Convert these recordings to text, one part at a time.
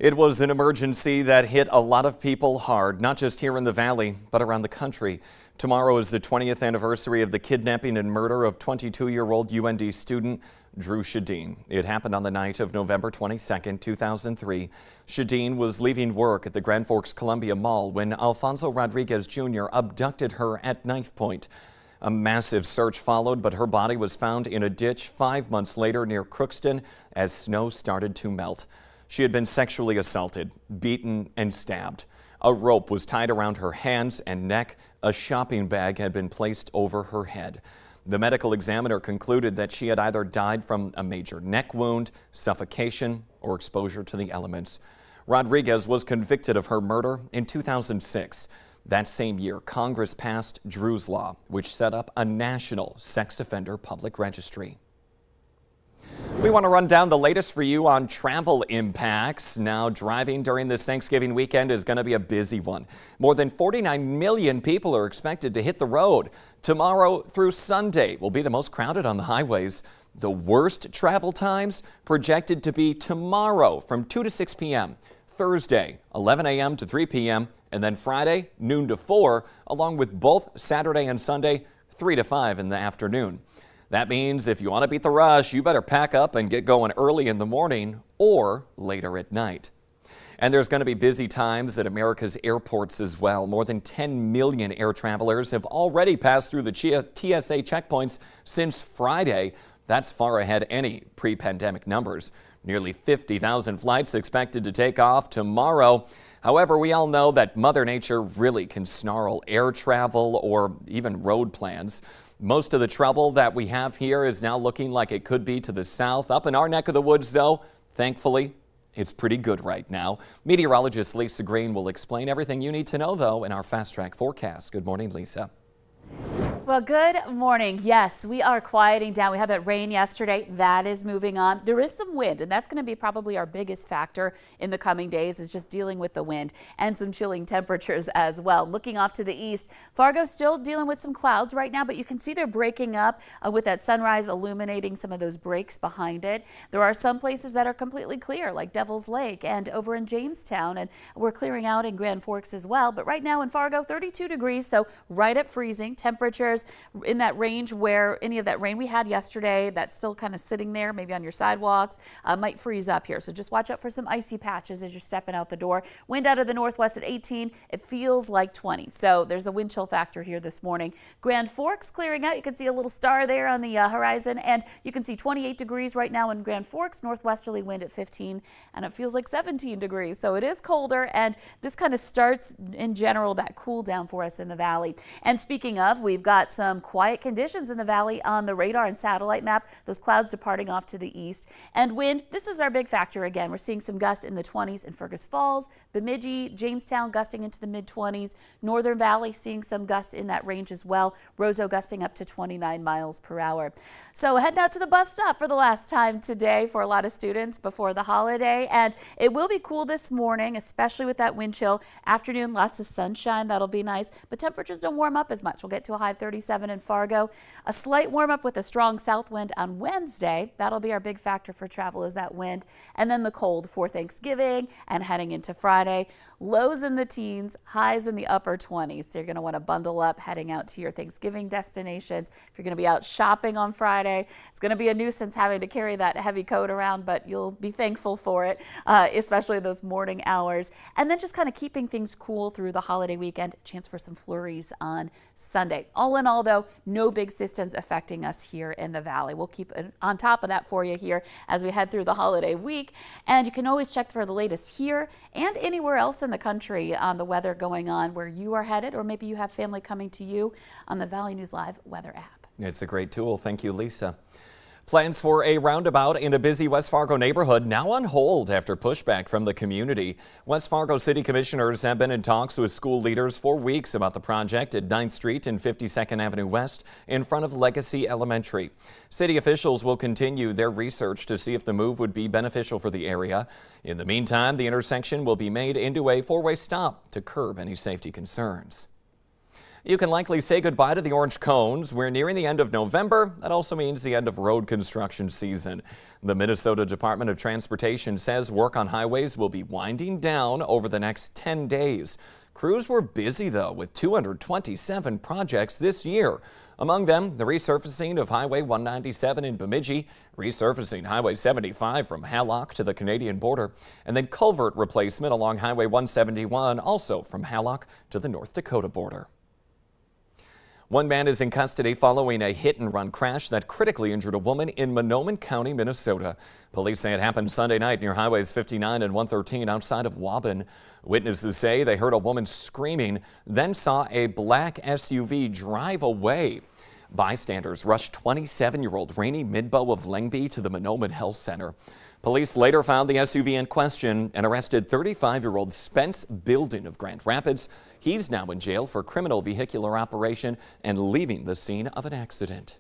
It was an emergency that hit a lot of people hard, not just here in the Valley, but around the country. Tomorrow is the 20th anniversary of the kidnapping and murder of 22-year-old UND student Drew Shadeen. It happened on the night of November 22, 2003. Shadeen was leaving work at the Grand Forks Columbia Mall when Alfonso Rodriguez Jr. abducted her at knife point. A massive search followed, but her body was found in a ditch 5 months later near Crookston as snow started to melt. She had been sexually assaulted, beaten, and stabbed. A rope was tied around her hands and neck. A shopping bag had been placed over her head. The medical examiner concluded that she had either died from a major neck wound, suffocation, or exposure to the elements. Rodriguez was convicted of her murder in 2006. That same year, Congress passed Drew's Law, which set up a national sex offender public registry. We want to run down the latest for you on travel impacts. Now, driving during this Thanksgiving weekend is going to be a busy one. More than 49 million people are expected to hit the road. Tomorrow through Sunday will be the most crowded on the highways. The worst travel times projected to be tomorrow from 2 to 6 p.m., Thursday 11 a.m. to 3 p.m., and then Friday noon to 4, along with both Saturday and Sunday 3 to 5 in the afternoon. That means if you want to beat the rush, you better pack up and get going early in the morning or later at night. And there's going to be busy times at America's airports as well. More than 10 million air travelers have already passed through the TSA checkpoints since Friday. That's far ahead any pre-pandemic numbers. Nearly 50,000 flights expected to take off tomorrow. However, we all know that Mother Nature really can snarl air travel or even road plans. Most of the trouble that we have here is now looking like it could be to the south. Up in our neck of the woods, though, thankfully, it's pretty good right now. Meteorologist Lisa Green will explain everything you need to know, though, in our Fast Track forecast. Good morning, Lisa. Well, good morning. Yes, we are quieting down. We had that rain yesterday. That is moving on. There is some wind, and that's going to be probably our biggest factor in the coming days, is just dealing with the wind and some chilling temperatures as well. Looking off to the east, Fargo still dealing with some clouds right now, but you can see they're breaking up with that sunrise illuminating some of those breaks behind it. There are some places that are completely clear, like Devil's Lake and over in Jamestown, and we're clearing out in Grand Forks as well. But right now in Fargo, 32 degrees, so right at freezing temperatures. In that range where any of that rain we had yesterday, that's still kind of sitting there, maybe on your sidewalks, might freeze up here. So just watch out for some icy patches as you're stepping out the door. Wind out of the northwest at 18. It feels like 20. So there's a wind chill factor here this morning. Grand Forks clearing out. You can see a little star there on the horizon, and you can see 28 degrees right now in Grand Forks. Northwesterly wind at 15, and it feels like 17 degrees. So it is colder, and this kind of starts in general that cool down for us in the valley. And speaking of, we've got some quiet conditions in the valley on the radar and satellite map. Those clouds departing off to the east. And wind, this is our big factor again. We're seeing some gusts in the 20s in Fergus Falls, Bemidji, Jamestown gusting into the mid-20s. Northern Valley seeing some gusts in that range as well. Roseau gusting up to 29 miles per hour. So heading out to the bus stop for the last time today for a lot of students before the holiday. And it will be cool this morning, especially with that wind chill. Afternoon, lots of sunshine. That'll be nice. But temperatures don't warm up as much. We'll get to a high of 37 in Fargo. A slight warm up with a strong south wind on Wednesday. That'll be our big factor for travel, is that wind. And then the cold for Thanksgiving and heading into Friday. Lows in the teens, highs in the upper 20s. So you're going to want to bundle up heading out to your Thanksgiving destinations. If you're going to be out shopping on Friday, it's going to be a nuisance having to carry that heavy coat around, but you'll be thankful for it, especially those morning hours. And then just kind of keeping things cool through the holiday weekend. Chance for some flurries on Sunday. All in all, though, no big systems affecting us here in the valley. We'll keep on top of that for you here as we head through the holiday week. And you can always check for the latest here and anywhere else in the country on the weather going on where you are headed, or maybe you have family coming to you on the Valley News Live weather app. It's a great tool. Thank you, Lisa. Plans for a roundabout in a busy West Fargo neighborhood now on hold after pushback from the community. West Fargo City Commissioners have been in talks with school leaders for weeks about the project at 9th Street and 52nd Avenue West in front of Legacy Elementary. City officials will continue their research to see if the move would be beneficial for the area. In the meantime, the intersection will be made into a four-way stop to curb any safety concerns. You can likely say goodbye to the orange cones. We're nearing the end of November. That also means the end of road construction season. The Minnesota Department of Transportation says work on highways will be winding down over the next 10 days. Crews were busy, though, with 227 projects this year. Among them, the resurfacing of Highway 197 in Bemidji, resurfacing Highway 75 from Hallock to the Canadian border, and then culvert replacement along Highway 171, also from Hallock to the North Dakota border. One man is in custody following a hit-and-run crash that critically injured a woman in Mahnomen County, Minnesota. Police say it happened Sunday night near Highways 59 and 113 outside of Waban. Witnesses say they heard a woman screaming, then saw a black SUV drive away. Bystanders rushed 27-year-old Rainey Midbow of Lengby to the Mahnomen Health Center. Police later found the SUV in question and arrested 35-year-old Spence Building of Grand Rapids. He's now in jail for criminal vehicular operation and leaving the scene of an accident.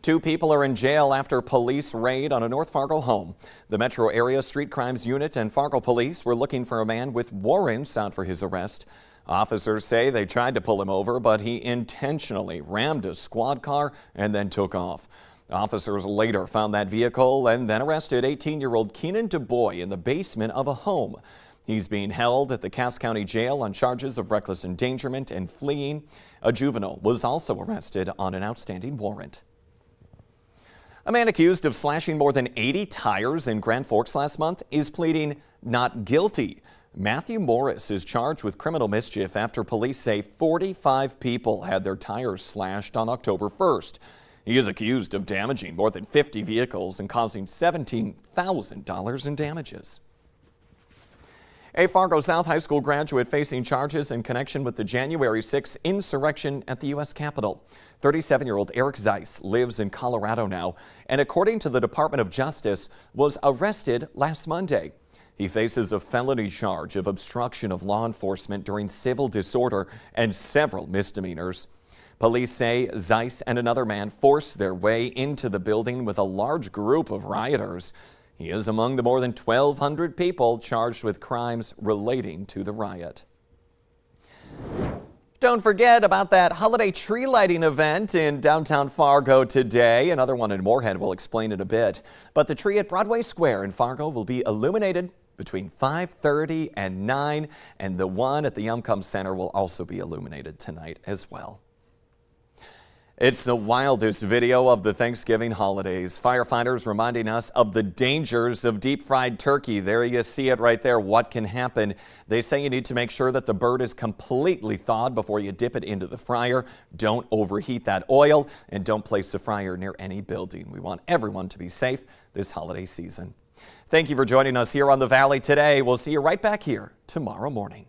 2 people are in jail after police raid on a North Fargo home. The Metro Area Street Crimes Unit and Fargo Police were looking for a man with warrants out for his arrest. Officers say they tried to pull him over, but he intentionally rammed a squad car and then took off. Officers later found that vehicle and then arrested 18-year-old Keenan DuBois in the basement of a home. He's being held at the Cass County Jail on charges of reckless endangerment and fleeing. A juvenile was also arrested on an outstanding warrant. A man accused of slashing more than 80 tires in Grand Forks last month is pleading not guilty. Matthew Morris is charged with criminal mischief after police say 45 people had their tires slashed on October 1st. He is accused of damaging more than 50 vehicles and causing $17,000 in damages. A Fargo South High School graduate facing charges in connection with the January 6 insurrection at the U.S. Capitol. 37-year-old Eric Zeiss lives in Colorado now, and according to the Department of Justice, was arrested last Monday. He faces a felony charge of obstruction of law enforcement during civil disorder and several misdemeanors. Police say Zeiss and another man forced their way into the building with a large group of rioters. He is among the more than 1,200 people charged with crimes relating to the riot. Don't forget about that holiday tree lighting event in downtown Fargo today. Another one in Moorhead will explain in a bit. But the tree at Broadway Square in Fargo will be illuminated between 5:30 and 9, and the one at the Yumcum Center will also be illuminated tonight as well. It's the wildest video of the Thanksgiving holidays. Firefighters reminding us of the dangers of deep fried turkey. There you see it right there. What can happen? They say you need to make sure that the bird is completely thawed before you dip it into the fryer. Don't overheat that oil and don't place the fryer near any building. We want everyone to be safe this holiday season. Thank you for joining us here on the Valley today. We'll see you right back here tomorrow morning.